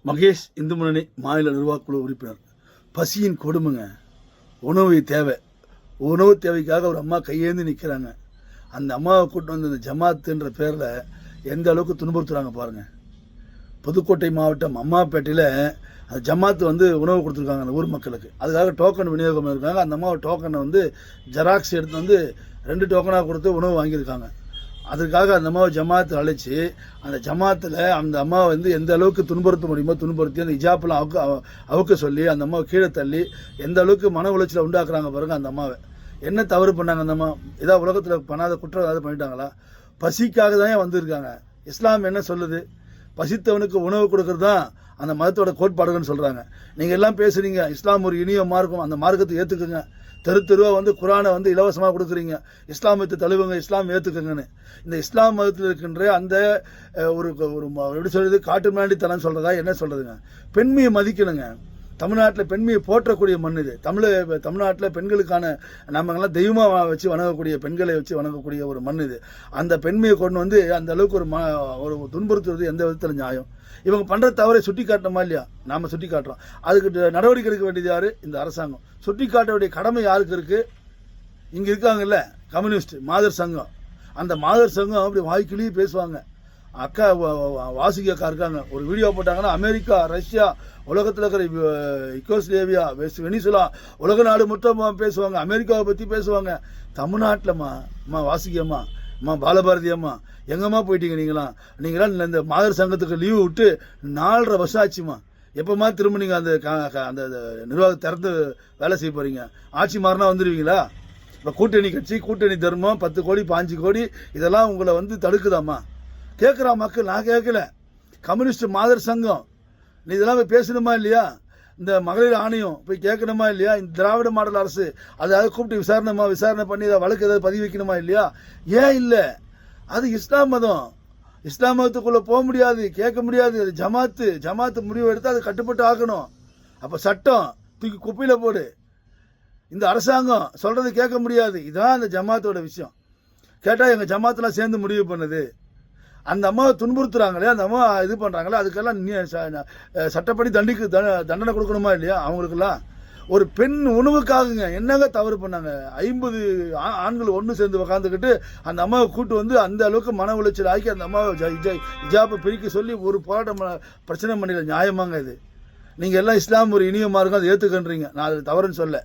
மகேஷ் இந்து முன்னணி மாநில நிர்வாகக்குழு உறுப்பினர். பசியின் கொடுமைங்க. உணவு தேவை. உணவு தேவைக்காக ஒரு அம்மா கையேந்தி நிற்கிறாங்க. அந்த அம்மாவை கூட்டு வந்து இந்த ஜமாத்துன்ற பேரில் எந்த அளவுக்கு துன்புறுத்துறாங்க பாருங்கள். புதுக்கோட்டை மாவட்டம் அம்மாப்பேட்டையில் அந்த ஜமாத்து வந்து உணவு கொடுத்துருக்காங்க அந்த ஊர் மக்களுக்கு. அதுக்காக டோக்கன் விநியோகம் இருக்காங்க. அந்த அம்மாவை டோக்கனை வந்து ஜெராக்ஸ் எடுத்து வந்து 2 டோக்கனாக கொடுத்து உணவு வாங்கியிருக்காங்க. அதுக்காக அந்த அம்மாவை ஜமாத்து அழைச்சி அந்த ஜமாத்தில் அந்த அம்மாவை வந்து எந்த அளவுக்கு துன்புறுத்த முடியுமோ துன்புறுத்தி அந்த ஹிஜாப்லாம் அவுக்க சொல்லி அந்த அம்மாவை கீழே தள்ளி எந்த அளவுக்கு மன உளைச்சலை உண்டாக்குறாங்க பாருங்க. அந்த அம்மாவை என்ன தவறு பண்ணாங்க? அந்த அம்மா ஏதாவது உலகத்தில் பண்ணாத குற்றம் ஏதாவது பண்ணிட்டாங்களா? பசிக்காக தான் வந்திருக்காங்க. இஸ்லாம் என்ன சொல்லுது? பசித்தவனுக்கு உணவு கொடுக்கறது தான் அந்த மதத்தோட கோட்பாடுகள்னு சொல்கிறாங்க. நீங்கள் எல்லாம் பேசுகிறீங்க இஸ்லாம் ஒரு இனிய மார்க்கம், அந்த மார்க்கத்தை ஏற்றுக்குங்க. தெருவாக வந்து குரானை வந்து இலவசமாக கொடுக்குறீங்க. இஸ்லாமத்தை தழுவுங்க, இஸ்லாம் ஏற்றுக்குங்கன்னு. இந்த இஸ்லாம் மதத்தில் இருக்கின்ற அந்த ஒரு எப்படி சொல்கிறது, காட்டு மிராண்டித்தனம் சொல்கிறதா என்ன சொல்கிறதுங்க? பெண்மையை மதிக்கணுங்க. தமிழ்நாட்டில் பெண்மையை போற்றக்கூடிய மண் இது. தமிழ்நாட்டில் பெண்களுக்கான நம்மங்கெல்லாம் தெய்வமாக வச்சு வணங்கக்கூடிய பெண்களை வச்சு வணங்கக்கூடிய ஒரு மண் இது. அந்த பெண்மையை கொண்டு வந்து அந்த அளவுக்கு ஒரு துன்புறுத்துறது எந்த விதத்தில் நியாயம்? இவங்க பண்ணுற தவறை சுட்டி காட்டணுமா இல்லையா? நாம் சுட்டி காட்டுறோம். அதுக்கு நடவடிக்கை எடுக்க வேண்டியது யார்? இந்த அரசாங்கம். சுட்டி காட்ட வேண்டிய கடமை யாருக்கு இருக்குது? இங்கே இருக்காங்கல்ல கம்யூனிஸ்ட் மாதர் சங்கம். அந்த மாதர் சங்கம் அப்படி வாய்க்கிலேயே பேசுவாங்க. அக்கா வாசுகி அக்கா இருக்காங்க. ஒரு வீடியோ போட்டாங்கன்னா அமெரிக்கா, ரஷ்யா, உலகத்தில் இருக்கிற யுகோஸ்லேவியா, வெனிசுலா, உலக நாடு மொத்தம் பேசுவாங்க. அமெரிக்காவை பற்றி பேசுவாங்க. தமிழ்நாட்டில்மா வாசுகி அம்மா பாலபாரதி அம்மா எங்கம்மா போயிட்டீங்க? நீங்களாம் இந்த மாதர் சங்கத்துக்கு லீவு விட்டு 4.5 வருஷம் ஆச்சுமா. எப்போம்மா திரும்ப நீங்கள் அந்த நிர்வாகத்தை திறந்து வேலை செய்ய போகிறீங்க? ஆட்சி மாறினா வந்துடுவீங்களா? இப்போ கூட்டணி கட்சி, கூட்டணி தர்மம், 10 கோடி 5 கோடி இதெல்லாம் உங்களை வந்து தடுக்குதாம்மா? கேட்குறா மக்கள். நான் கேட்கல. கம்யூனிஸ்ட் மாதர் சங்கம் நீ இதெல்லாம் போய் பேசணுமா இல்லையா? இந்த மகளிர் ஆணையம் போய் கேட்கணுமா இல்லையா? இந்த திராவிட மாடல் அரசு அதாவது கூப்பிட்டு விசாரணை பண்ணி அதை வழக்கு ஏதாவது பதிவு வைக்கணுமா இல்லையா? ஏன் இல்லை? அது இஸ்லாம் மதம். இஸ்லாம் மதத்துக்குள்ளே போக முடியாது, கேட்க முடியாது. அது ஜமாத்து முடிவு எடுத்து அதை கட்டுப்பட்டு ஆக்கணும். அப்போ சட்டம் தூக்கி குப்பையில் போடு. இந்த அரசாங்கம் சொல்கிறது கேட்க முடியாது. இதுதான் அந்த ஜமாத்தோட விஷயம். கேட்டால் எங்கள் ஜமாத்தெல்லாம் சேர்ந்து முடிவு பண்ணுது. அந்த அம்மாவை துன்புறுத்துறாங்களே, அந்த அம்மா இது பண்ணுறாங்களே, அதுக்கெல்லாம் சட்டப்படி தண்டனை கொடுக்கணுமா இல்லையா? அவங்களுக்கெல்லாம் ஒரு பெண் உணவுக்காகுங்க என்னங்க தவறு பண்ணாங்க? 50 ஆண்கள் ஒன்று சேர்ந்து உக்காந்துக்கிட்டு அந்த அம்மாவை கூட்டு வந்து அந்த அளவுக்கு மன உளைச்சல் ஆக்கி அந்த அம்மாவை ஹிஜாப்பை பிரிக்க சொல்லி ஒரு போராட்டம் பிரச்சனை பண்ணல. நியாயமாங்க இது? நீங்கள் எல்லாம் இஸ்லாம் ஒரு இனிய மார்க்கம், அதை ஏற்றுக்கன்றீங்க. நான் அது தவறுன்னு சொல்ல.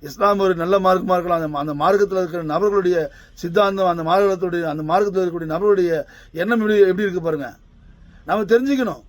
இஸ்லாம் ஒரு நல்ல மார்க்கமாக இருக்கலாம். அந்த மார்க்கத்தில் இருக்கிற நபர்களுடைய சித்தாந்தம், அந்த மார்க்கத்தில் இருக்கக்கூடிய நபர்களுடைய எண்ணம் எப்படி இருக்கு பாருங்க. நம்ம தெரிஞ்சுக்கணும்.